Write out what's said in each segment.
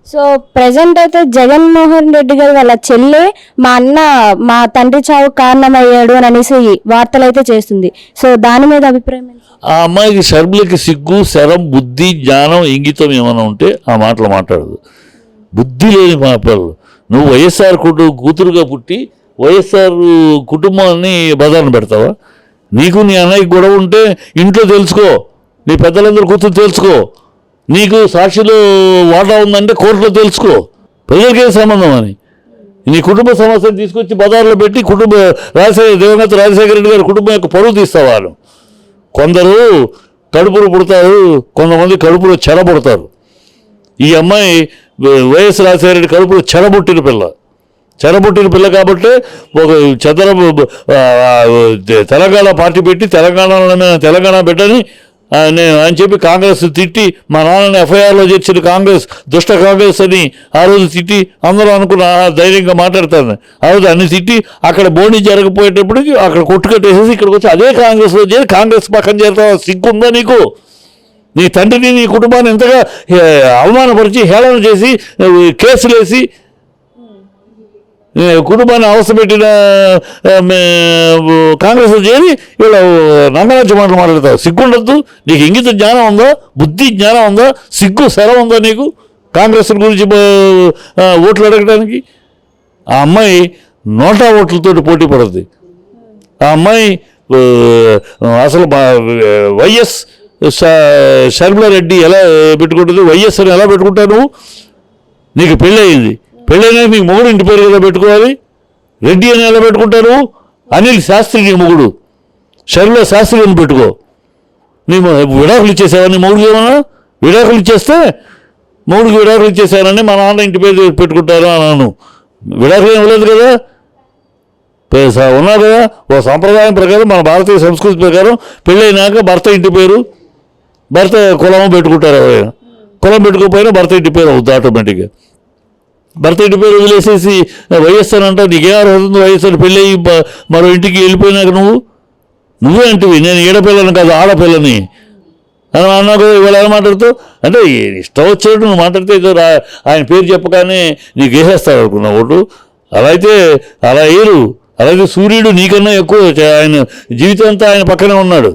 So present అయితే జగన్మోహన్ రెడ్డి గారు వాళ్ళ చెల్లె మా అన్న మా తండ్రి చావు కారణమయ్యాడు అని అనేసి వార్తలు అయితే చేస్తుంది. సో దాని మీద అభిప్రాయం ఏంటి? ఆ అమ్మాయికి షర్మిలకి సిగ్గు, శరం, బుద్ధి, జ్ఞానం, ఇంగితం ఏమైనా ఉంటే ఆ మాటలు మాట్లాడదు. బుద్ధి లేని మా పిల్లలు. నువ్వు వైఎస్ఆర్ కూతురుగా పుట్టి వైఎస్ఆర్ కుటుంబాన్ని బదాన్ని పెడతావా? నీకు నీ అన్నయ్యకి గొడవ ఉంటే ఇంట్లో తెలుసుకో, నీ పెద్దలందరూ కూతురు తెలుసుకో. నీకు సాక్షిలో వాటా ఉందంటే కోర్టులో తెలుసుకో. ప్రజలకే సంబంధం అని నీ కుటుంబ సమస్యను తీసుకొచ్చి బజార్లో పెట్టి దివంగత రాజశేఖర రెడ్డి గారి కుటుంబం యొక్క పరువు తీస్తావా? కొందరు కడుపులు పుడతారు, కొంతమంది కడుపులో చెరబుడతారు. ఈ అమ్మాయి వైఎస్ రాజశేఖర రెడ్డి కడుపులో చెరబుట్టిన పిల్ల కాబట్టి ఒక తెలంగాణ పార్టీ పెట్టి తెలంగాణ పెట్టని అని చెప్పి కాంగ్రెస్ తిట్టి, మా నాన్నని ఎఫ్ఐఆర్లో చేర్చిన కాంగ్రెస్ దుష్ట కాంగ్రెస్ అని ఆ రోజు తిట్టి అందరూ అనుకున్న ధైర్యంగా మాట్లాడతాను. ఆ రోజు అన్ని తిట్టి అక్కడ బోణి జరగపోయేటప్పటికి అక్కడ కొట్టుకట్టేసేసి ఇక్కడికి వచ్చి అదే కాంగ్రెస్లో చేరి కాంగ్రెస్ పక్కన చేరుతావా? సిగ్గుందా నీకు? నీ తండ్రిని నీ కుటుంబాన్ని ఎంతగా అవమానపరిచి హేళన చేసి కేసులు వేసి కుటుంబాన్ని అవసరపెట్టిన కాంగ్రెస్లో చేరి వీళ్ళ నంగరాజ్య మాటలు మాట్లాడతావు. సిగ్గుండద్దు నీకు? ఇంగిత జ్ఞానం ఉందా? బుద్ధి జ్ఞానం ఉందా? సిగ్గు శరం ఉందా నీకు కాంగ్రెస్ గురించి ఓట్లు అడగడానికి? ఆ అమ్మాయి నోటా ఓట్లతోటి పోటీ పడుతుంది. ఆ అమ్మాయి అసలు వైఎస్ షర్మిలారెడ్డి ఎలా పెట్టుకుంటుంది? వైఎస్ అని ఎలా పెట్టుకుంటావు నువ్వు? నీకు పెళ్ళి అయింది, పెళ్ళైనా నీకు మొగుడు ఇంటి పేరు కదా పెట్టుకోవాలి. రెడ్డి అని ఎలా పెట్టుకుంటారు? అనిల్ శాస్త్రి నీ మొగుడు, షర్మిలా శాస్త్రి అని పెట్టుకో. నీ విడాకులు ఇచ్చేసావా? నీ మొగుడికి ఏమన్నా విడాకులు ఇచ్చేస్తే మొగుడికి విడాకులు ఇచ్చేసానని మా నాన్న ఇంటి పేరు పెట్టుకుంటారు అన్నాను. విడాకులు ఏం లేదు కదా, ఉన్నారు కదా. ఓ సాంప్రదాయం ప్రకారం మన భారతీయ సంస్కృతి ప్రకారం పెళ్ళైనాక భర్త ఇంటి పేరు, భర్త కులం పెట్టుకుంటారు. ఎవరైనా కులం పెట్టుకోకపోయినా భర్త ఇంటి పేరు అవుతుంది ఆటోమేటిక్గా. భర్త ఇంటి పేరు వదిలేసేసి వైఎస్ఆర్ అంటావు. నీకేం అర్హత? వైఎస్ఆర్ పెళ్ళి మరో ఇంటికి వెళ్ళిపోయినాక నువ్వే అంటివి నేను ఈడపిల్లని కాదు ఆడపిల్లని అని అన్నావు. ఇవాళ ఎలా మాట్లాడుతావు? అంటే ఇష్టం వచ్చేటట్టు నువ్వు మాట్లాడితే ఏదో ఆయన పేరు చెప్పగానే నీకు వేసేస్తాడు అనుకున్నావు ఓటు. అలా అయితే అలా వేయరు. అలాగే సూర్యుడు నీకన్నా ఎక్కువ, ఆయన జీవితం అంతా ఆయన పక్కనే ఉన్నాడు.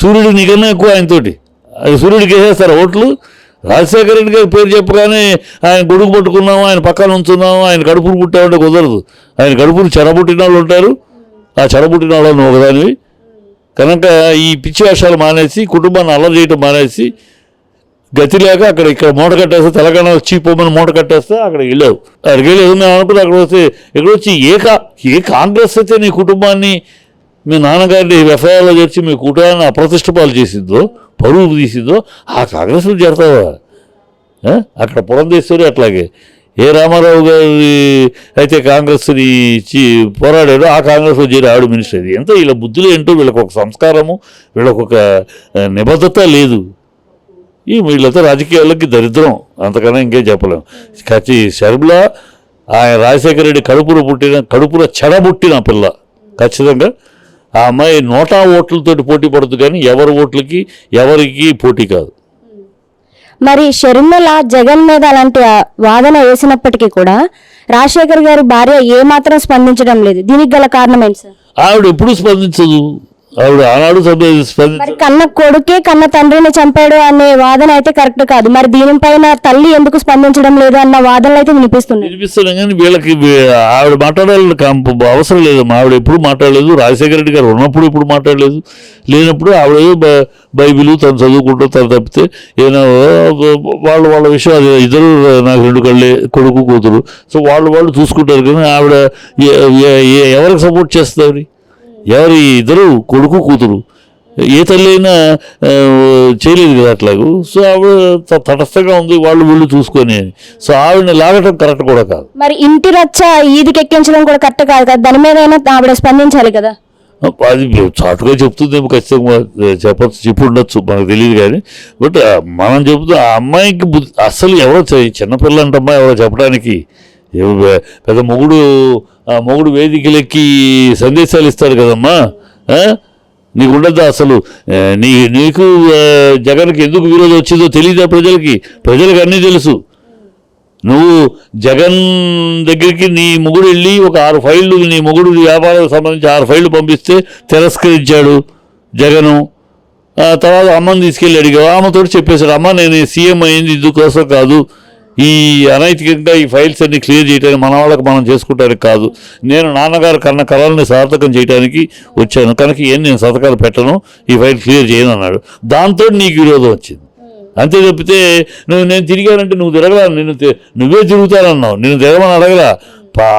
సూర్యుడు నీకన్నా ఎక్కువ ఆయనతోటి. అది సూర్యుడికి వేసేస్తారు ఓట్లు. రాజశేఖర రెడ్డి గారి పేరు చెప్పగానే ఆయన గొడుగు పట్టుకున్నాము, ఆయన పక్కన ఉంచున్నాము, ఆయన కడుపులు పుట్టామంటే కుదరదు. ఆయన కడుపులు చెరబుట్టిన వాళ్ళు ఉంటారు. ఆ చెరబుట్టిన వాళ్ళు నువ్వు ఒకదానివి కనుక ఈ పిచ్చి వేషాలు మానేసి కుటుంబాన్ని అల్లరి చేయటం మానేసి గతి లేక ఇక్కడ మూట కట్టేస్తే తెలంగాణ వచ్చి పోమని మూట కట్టేస్తే అక్కడికి వెళ్ళావు. అక్కడికి వెళ్ళి ఏదన్నా అనుకుంటే అక్కడ వస్తే ఇక్కడ వచ్చి ఏ కాంగ్రెస్ అయితే నీ కుటుంబాన్ని మీ నాన్నగారిని ఎఫ్ఐఆర్లో చేర్చి మీ కుటుంబాన్ని అప్రతిష్ట పాలు చేసిందో, పరువు తీసిందో ఆ కాంగ్రెస్లో చేరతావా? అక్కడ పురంధేశ్వరి అట్లాగే ఏ రామారావు గారి అయితే కాంగ్రెస్ని పోరాడాడో ఆ కాంగ్రెస్లో చేరి ఆవిడ మినిస్టర్. అది ఎంత వీళ్ళ బుద్ధులు ఏంటో, వీళ్ళకి ఒక సంస్కారము, వీళ్ళకు ఒక నిబద్ధత లేదు. వీళ్ళతో రాజకీయాలకి దరిద్రం, అంతకన్నా ఇంకేం చెప్పలేము. షర్మిల ఆయన రాజశేఖర రెడ్డి కడుపులో చెడబుట్టిన పిల్ల. ఖచ్చితంగా ఆ అమ్మాయి నోటా ఓట్లతోటి పోటీ పడుతుంది కానీ ఎవరికి పోటీ కాదు. మరి షర్మిల జగన్ మీద అలాంటి వాదన వేసినప్పటికీ కూడా రాజశేఖర్ గారి భార్య ఏమాత్రం స్పందించడం లేదు. దీనికి గల కారణం ఏంటి సార్? ఆవిడ ఎప్పుడు స్పందించదు. ఆవిడ ఆనాడు మరి కన్న కొడుకే కన్న తండ్రిని చంపాడు అనే వాదన అయితే కరెక్ట్ కాదు. మరి దీనిపైన తల్లి ఎందుకు స్పందించడం లేదు అన్న వాదనలు అయితే వినిపిస్తున్నాయి కానీ వీళ్ళకి ఆవిడ మాట్లాడాలని అవసరం లేదు. ఆవిడ ఎప్పుడు మాట్లాడలేదు. రాజశేఖర రెడ్డి గారు ఉన్నప్పుడు ఎప్పుడు మాట్లాడలేదు. లేనప్పుడు ఆవిడ బైబిల్ తను చదువుకుంటూ తను తప్పితే ఏదో వాళ్ళ విషయం అది. ఇద్దరు నాకు 2 కళ్ళే, కొడుకు కూతురు. సో వాళ్ళు చూసుకుంటారు కానీ ఆవిడ ఎవరికి సపోర్ట్ చేస్తారు? ఎవరి ఇద్దరు కొడుకు కూతురు ఏ తల్లి అయినా చేయలేదు కదా అట్లాగూ. సో ఆవిడ తటస్థంగా ఉంది, వీళ్ళు చూసుకొని. సో ఆవిడని లాగటం కరెక్ట్ కూడా కాదు. మరి ఇంటి రచ్చ ఈదికి ఎక్కించడం కూడా కరెక్ట్ కాదు కదా. దాని మీద ఆవిడ స్పందించాలి కదా. అది చాటుగా చెప్తుందేమో, ఖచ్చితంగా చెప్పు ఉండొచ్చు, మనకు తెలియదు కానీ. బట్ మనం చెబుతూ ఆ అమ్మాయికి అస్సలు ఎవరో చిన్నపిల్ల అంటమ్మా ఎవరో చెప్పడానికి. పెద్ద మొగుడు వేదికలెక్కి సందేశాలు ఇస్తాడు కదమ్మా. నీకు ఉండద్దా అసలు? నీకు జగన్కి ఎందుకు విరోధం వచ్చిందో తెలియదా? ప్రజలకి అన్నీ తెలుసు. నువ్వు జగన్ దగ్గరికి నీ మొగుడు వెళ్ళి ఒక 6 ఫైళ్ళు నీ మొగుడు వ్యాపారాలకు సంబంధించి 6 ఫైళ్ళు పంపిస్తే తిరస్కరించాడు జగను. తర్వాత అమ్మని తీసుకెళ్ళి అడిగావు, ఆమెతో చెప్పేశాడు, అమ్మ నేను సీఎం అయింది ఇందుకోసం కాదు, ఈ అనైతికంగా ఈ ఫైల్స్ అన్ని క్లియర్ చేయడానికి మన వాళ్ళకి మనం చేసుకుంటానికి కాదు, నేను నాన్నగారు కన్న కళల్ని సార్థకం చేయడానికి వచ్చాను కనుక ఏం నేను సంతకాలు పెట్టను, ఈ ఫైల్ క్లియర్ చేయను అన్నాడు. దాంతో నీకు విరోధం వచ్చింది. అంతే తప్పితే నేను తిరిగానంటే నువ్వు తిరగలా, నువ్వే తిరుగుతానన్నావు, నేను తిరగమని అడగలా.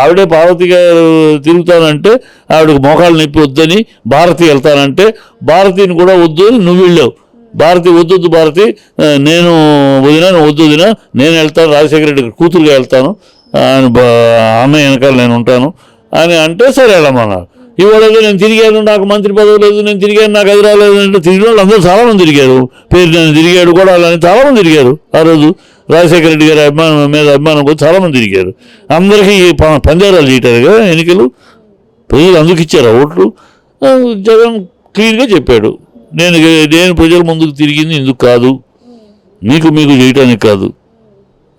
ఆవిడే పార్వతి గారు తిరుగుతానంటే ఆవిడకి మోకాళ్ళు నొప్పి వద్దని భారతి వెళ్తానంటే భారతిని కూడా వద్దు అని నువ్వు వెళ్ళావు. భారతి వద్దొద్దు భారతి, నేను వద్దుదినా నేను వెళ్తాను, రాజశేఖర రెడ్డి కూతురుగా వెళ్తాను, అన్నయ్య వెనకాల నేను ఉంటాను అని అంటే సరే వెళ్ళమన్నారు. ఇవాళ నేను తిరిగాను, నాకు మంత్రి పదవి లేదు, నేను తిరిగాను, నాకు అది రాలేదు అంటే తిరిగిన వాళ్ళు అందరూ చాలామంది తిరిగారు. పేరు నేను తిరిగాడు కూడా అలానే చాలామంది తిరిగారు. ఆ రోజు రాజశేఖర రెడ్డి గారి అభిమానం కూడా చాలామంది తిరిగారు. అందరికీ పంజారాలు చేయటారు కదా ఎన్నికలు, ప్రజలు అందుకు ఇచ్చారు ఓట్లు. జగన్ క్లియర్గా చెప్పాడు, నేను ప్రజల ముందుకు తిరిగింది ఇందుకు కాదు, మీకు చేయటానికి కాదు,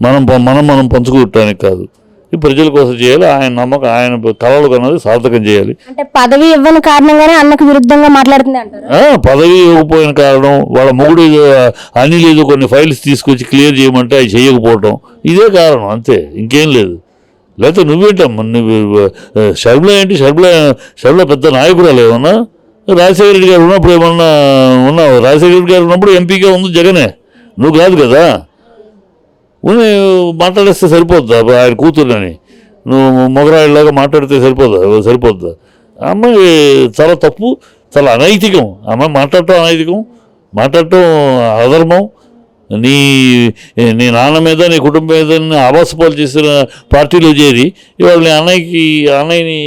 మనం పంచుకోవటానికి కాదు, ఈ ప్రజల కోసం చేయాలి, ఆయన నమ్మకం ఆయన కళలు కన్నది సార్థకం చేయాలి. అంటే పదవి ఇవ్వని కారణంగానే అన్నకు విరుద్ధంగా మాట్లాడుతుంది అంటారు. పదవి ఇవ్వకపోయిన కారణం వాళ్ళ మొగుడు అనిల్ ఏదో కొన్ని ఫైల్స్ తీసుకొచ్చి క్లియర్ చేయమంటే అవి చేయకపోవటం, ఇదే కారణం అంతే, ఇంకేం లేదు. లేకపోతే నువ్వేంటమ్మా నువ్వు షర్మిల ఏంటి, షర్మిల పెద్ద నాయకురాలు ఏమన్నా? రాజశేఖర రెడ్డి గారు ఉన్నప్పుడు ఏమన్నా ఉన్నావు? రాజశేఖర రెడ్డి గారు ఉన్నప్పుడు ఎంపీగా ఉంది జగనే, నువ్వు కాదు కదా. మాట్లాడేస్తే సరిపోద్దా ఆయన కూతురుని? నువ్వు మొగరాయిలాగా మాట్లాడితే సరిపోద్దా? అమ్మాయి చాలా తప్పు, చాలా అనైతికం. అమ్మాయి మాట్లాడటం అనైతికం, మాట్లాడటం అధర్మం. నీ నాన్న మీద నీ కుటుంబం మీద ఆవాసపాలు చేసిన పార్టీలో చేరి ఇవాళ నీ అన్నయ్యని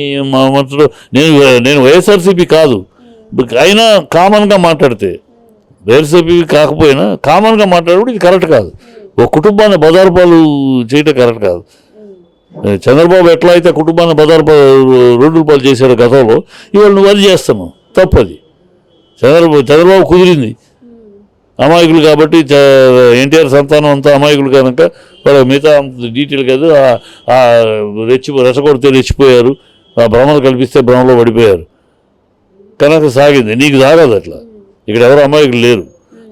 మాట్లాడు. నేను వైఎస్ఆర్సీపీ కాదు, అయినా కామన్గా మాట్లాడితే, వైఎస్ఆర్సీపీ కాకపోయినా కామన్గా మాట్లాడేప్పుడు ఇది కరెక్ట్ కాదు. ఒక కుటుంబాన్ని బదార్పాలు చేయటం కరెక్ట్ కాదు. చంద్రబాబు ఎట్లా అయితే కుటుంబాన్ని రోడ్డు పాలు చేశాడు గతంలో, ఇవాళ నువ్వు అది చేస్తాము, తప్పది. చంద్రబాబు కుదిరింది, అమాయకులు కాబట్టి ఎన్టీఆర్ సంతానం అంతా అమాయకులు కనుక వాళ్ళ మిగతా డీటెయిల్ కాదు, రెచ్చగొడితే రెచ్చిపోయారు, ఆ భ్రమలు కల్పిస్తే భ్రమలో పడిపోయారు కనుక సాగింది. నీకు సాగదు అట్లా, ఇక్కడ ఎవరు అమాయకులు లేరు.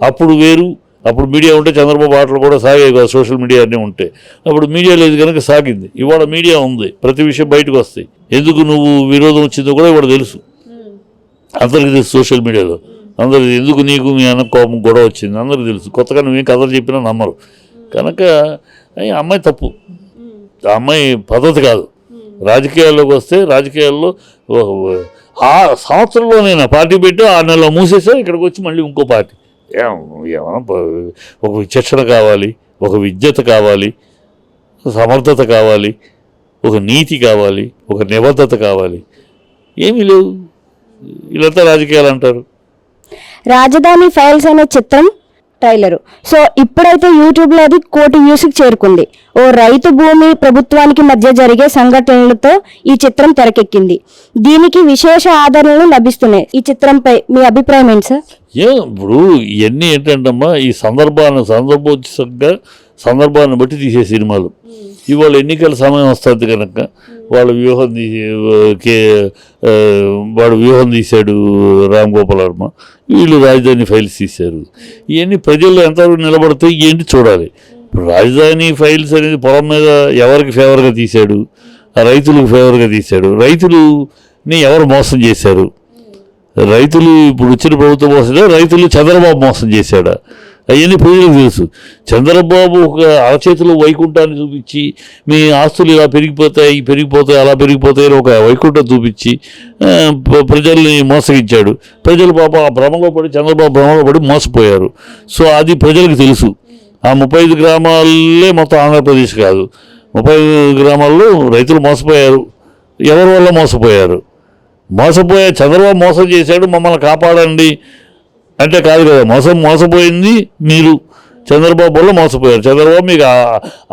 అప్పుడు వేరు, అప్పుడు మీడియా ఉంటే చంద్రబాబు ఆటలు కూడా సాగాయి కదా, సోషల్ మీడియా అన్నీ ఉంటే. అప్పుడు మీడియా లేదు కనుక సాగింది. ఇవాళ మీడియా ఉంది, ప్రతి విషయం బయటకు వస్తాయి. ఎందుకు నువ్వు విరోధం వచ్చిందో కూడా ఇవాళ తెలుసు, అందరికీ తెలుసు. సోషల్ మీడియాలో అందరికి ఎందుకు నీకు మీ అన్న కోపం గొడవ వచ్చింది అందరికీ తెలుసు. కొత్తగా నువ్వేం కథలు చెప్పినా నమ్మరు కనుక అమ్మాయి తప్పు, ఆ అమ్మాయి పద్ధతి కాదు. రాజకీయాల్లోకి వస్తే రాజకీయాల్లో ఆ సంవత్సరంలో నేను పార్టీ పెట్టి 6 నెలలు మూసేసా, ఇక్కడికి వచ్చి మళ్ళీ ఇంకో పార్టీ. ఏమన్నా ఒక విచక్షణ కావాలి, ఒక విద్యత కావాలి, సమర్థత కావాలి, ఒక నీతి కావాలి, ఒక నిబద్ధత కావాలి. ఏమీ లేవు, వీళ్ళంతా రాజకీయాలు అంటారు. రాజధాని ఫైల్స్ అనే చిత్రం ట్రైలరు. సో ఇప్పుడైతే యూట్యూబ్లో అది 1 కోటి వ్యూస్కి చేరుకుంది. ఓ రైతు భూమి ప్రభుత్వానికి మధ్య జరిగే సంఘటనలతో ఈ చిత్రం తెరకెక్కింది. దీనికి విశేష ఆదరణలు లభిస్తున్నాయి. ఈ చిత్రంపై మీ అభిప్రాయం ఏంటి సార్? ఇప్పుడు ఇవన్నీ ఏంటంటమ్మా, ఈ సందర్భాన్ని బట్టి తీసే సినిమాలు. ఇవాళ ఎన్నికల సమయం వస్తుంది కనుక వాడు వ్యూహం తీశాడు రామ్ గోపాల్ వర్మ, వీళ్ళు రాజధాని ఫైల్స్ తీశారు. ఇవన్నీ ప్రజల్లో ఎంతవరకు నిలబడతాయి ఏంటి చూడాలి. ఇప్పుడు రాజధాని ఫైల్స్ అనేది పొలం మీద ఎవరికి ఫేవర్గా తీశాడు? రైతులకు ఫేవర్గా తీశాడు. రైతులని ఎవరు మోసం చేశారు? రైతులు ఇప్పుడు వచ్చిన ప్రభుత్వం మోసం, రైతులు చంద్రబాబు మోసం చేశాడా? అవన్నీ ప్రజలకు తెలుసు. చంద్రబాబు ఒక అరచేతిలో వైకుంఠాన్ని చూపించి మీ ఆస్తులు ఇలా పెరిగిపోతాయి అలా పెరిగిపోతాయి అని ఒక వైకుంఠం చూపించి ప్రజల్ని మోసగించాడు. ప్రజలు పాప ఆ భ్రమలో పడి, చంద్రబాబు భ్రమలో పడి మోసపోయారు. సో అది ప్రజలకు తెలుసు. ఆ 35 గ్రామాలే మొత్తం ఆంధ్రప్రదేశ్ కాదు, 35 గ్రామాల్లో రైతులు మోసపోయారు. ఎవరి వల్ల మోసపోయారు? చంద్రబాబు మోసం చేశాడు, మమ్మల్ని కాపాడండి అంటే కాదు కదా. మోసపోయింది మీరు, చంద్రబాబు వల్ల మోసపోయారు. చంద్రబాబు మీకు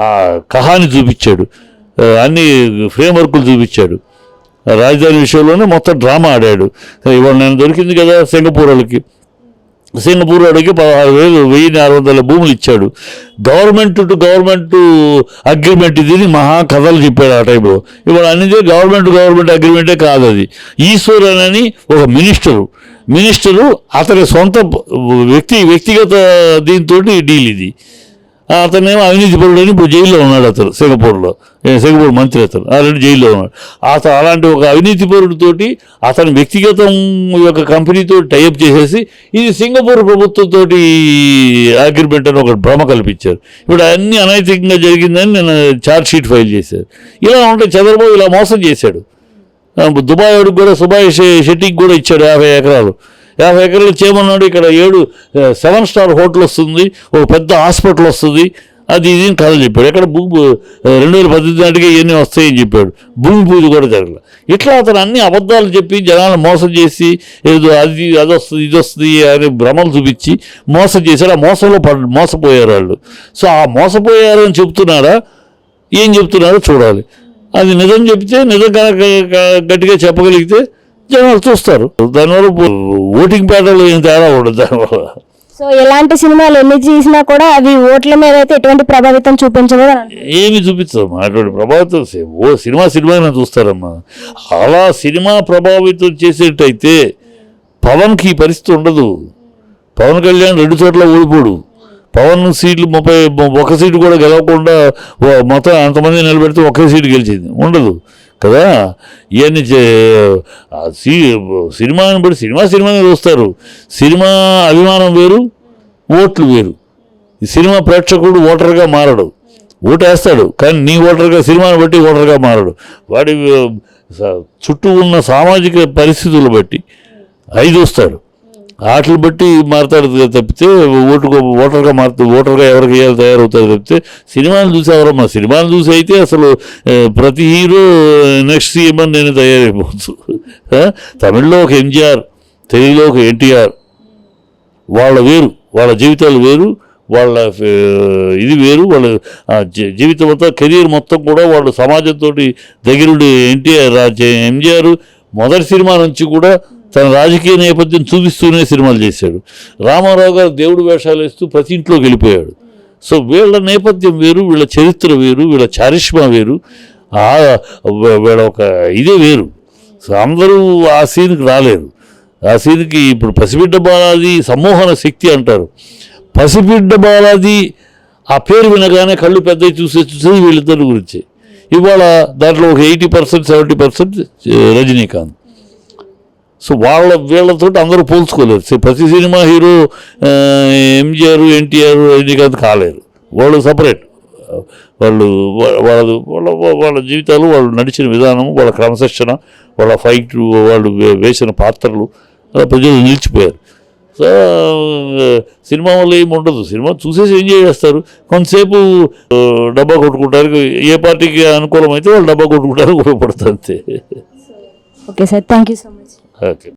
ఆ కహాని చూపించాడు, అన్ని ఫ్రేమ్వర్క్లు చూపించాడు. రాజధాని విషయంలోనే మొత్తం డ్రామా ఆడాడు. ఇవాళ నేను దొరికింది కదా సింగపూర్ వాళ్ళకి, సింగపూర్ వాడికి 16,600 భూములు ఇచ్చాడు. గవర్నమెంట్ టు గవర్నమెంట్ అగ్రిమెంట్ ఇది మహా కథలు చెప్పాడు ఆ టైంలో. ఇప్పుడు అనేది గవర్నమెంట్ అగ్రిమెంటే కాదు, అది ఈశ్వరన్ అని ఒక మినిస్టరు అతని సొంత వ్యక్తిగత దీంతో డీల్ ఇది. అతనేమో అవినీతి పరుడని ఇప్పుడు జైల్లో ఉన్నాడు. అతను సింగపూర్ మంత్రి అతను ఆల్రెడీ జైల్లో ఉన్నాడు. అలాంటి ఒక అవినీతి పరుడితోటి అతని వ్యక్తిగతం యొక్క కంపెనీతో టైఅప్ చేసేసి ఇది సింగపూర్ ప్రభుత్వంతో అగ్రిమెంట్ అని ఒక భ్రమ కల్పించారు. ఇప్పుడు అన్నీ అనైతికంగా జరిగిందని నేను ఛార్జ్ షీట్ ఫైల్ చేశారు. ఇలా ఉంటే చంద్రబాబు ఇలా మోసం చేశాడు. దుబాయ్ వాడికి కూడా సుభాయ్ షెట్టికి కూడా ఇచ్చాడు 50 ఎకరాలు. 50 ఎకరాలు చేయమన్నాడు. ఇక్కడ 7 స్టార్ హోటల్ వస్తుంది, ఒక పెద్ద హాస్పిటల్ వస్తుంది, అది ఇది కథలు చెప్పాడు. ఎక్కడ 2018 నాటికి ఇవన్నీ వస్తాయని చెప్పాడు. భూమి పూజ కూడా జరగలేదు. ఇట్లా అతను అన్ని అబద్ధాలు చెప్పి జనాలను మోసం చేసి ఏదో అది వస్తుంది ఇది వస్తుంది అని భ్రమలు చూపించి మోసం చేశాడు. ఆ మోసంలో మోసపోయారు వాళ్ళు. సో ఆ మోసపోయారు అని చెప్తున్నారా, ఏం చెప్తున్నారో చూడాలి. అది నిజం చెప్తే, నిజం గట్టిగా చెప్పగలిగితే జనాలు చూస్తారు. దానివల్ల ఓటింగ్ ప్యాటర్న్లో ఏం తేడా ఉండదు దానివల్ల. సో ఎలాంటి సినిమాలు ఎన్ని చేసినా కూడా అవి ఓట్ల మీద అయితే ఎటువంటి ప్రభావితం చూపించదు. ఏమి చూపించమ్మా అటువంటి ప్రభావితం. సినిమాని చూస్తారమ్మా. అలా సినిమా ప్రభావితం చేసేటైతే పవన్కి ఈ పరిస్థితి ఉండదు. పవన్ కళ్యాణ్ 2 చోట్ల ఓడిపోడు. పవన్ సీట్లు 31 సీటు కూడా గెలవకుండా మొత్తం అంతమంది నిలబెడితే ఒకే సీటు గెలిచింది ఉండదు కదా. ఇవన్నీ సినిమాని బట్టి సినిమాని చూస్తారు. సినిమా అభిమానం వేరు, ఓట్లు వేరు. ఈ సినిమా ప్రేక్షకుడు ఓటర్గా మారడు, ఓటేస్తాడు కానీ నీ ఓటర్గా సినిమాని బట్టి ఓటర్గా మారడు. వాడి చుట్టూ ఉన్న సామాజిక పరిస్థితులు బట్టి అవి చూస్తాడు. వాటిని బట్టి మారుతాడు తప్పితే ఓటర్గా ఎవరికి వేయాలి తయారవుతాడు తప్పితే సినిమాలు చూసి ఎవరమ్మా. సినిమాలు చూసి అయితే అసలు ప్రతి హీరో నెక్స్ట్ సీఎం అని నేను తయారైపోవచ్చు. తమిళ్లో ఒక ఎంజీఆర్, తెలుగులో ఒక ఎన్టీఆర్. వాళ్ళ వేరు, వాళ్ళ జీవితాలు వేరు, వాళ్ళ ఇది వేరు. వాళ్ళ జీవితం మొత్తం కెరీర్ మొత్తం కూడా వాళ్ళు సమాజంతో దగ్గరుండి ఎంజీఆర్ మొదటి సినిమా నుంచి కూడా తన రాజకీయ నేపథ్యం చూపిస్తూనే సినిమాలు చేశాడు. రామారావు గారు దేవుడు వేషాలు వేస్తూ ప్రతి ఇంట్లోకి వెళ్ళిపోయాడు. సో వీళ్ళ నేపథ్యం వేరు, వీళ్ళ చరిత్ర వేరు, వీళ్ళ చారిష్మా వేరు, వీళ్ళ ఒక ఇదే వేరు. సో అందరూ ఆ సీన్కి రాలేరు. ఆ సీన్కి ఇప్పుడు పసిబిడ్డ బాలాజీ సమ్మోహన శక్తి అంటారు. పసిబిడ్డ బాలాజీ ఆ పేరు వినగానే కళ్ళు పెద్దవి చూసేది వీళ్ళిద్దరి గురించి. ఇవాళ దాంట్లో ఒక 80% 70% రజనీకాంత్. సో వీళ్ళతో అందరూ పోల్చుకోలేరు. ప్రతి సినిమా హీరో ఎంజీఆర్, ఎన్టీఆర్, రజనీకాంత్ కాలేరు. వాళ్ళు సపరేట్. వాళ్ళ జీవితాలు, వాళ్ళు నడిచిన విధానం, వాళ్ళ క్రమశిక్షణ, వాళ్ళ ఫైట్, వాళ్ళు వేసిన పాత్రలు అలా ప్రజలు నిలిచిపోయారు. సో సినిమా వల్ల ఏమి ఉండదు. సినిమా చూసేసి ఎంజాయ్ చేస్తారు. కొంతసేపు డబ్బా కొట్టుకుంటారు. ఏ పార్టీకి అనుకూలమైతే వాళ్ళు డబ్బా కొట్టుకుంటారు, ఉపయోగపడుతుంది అంతే. Okay sir, thank you so much. Okay.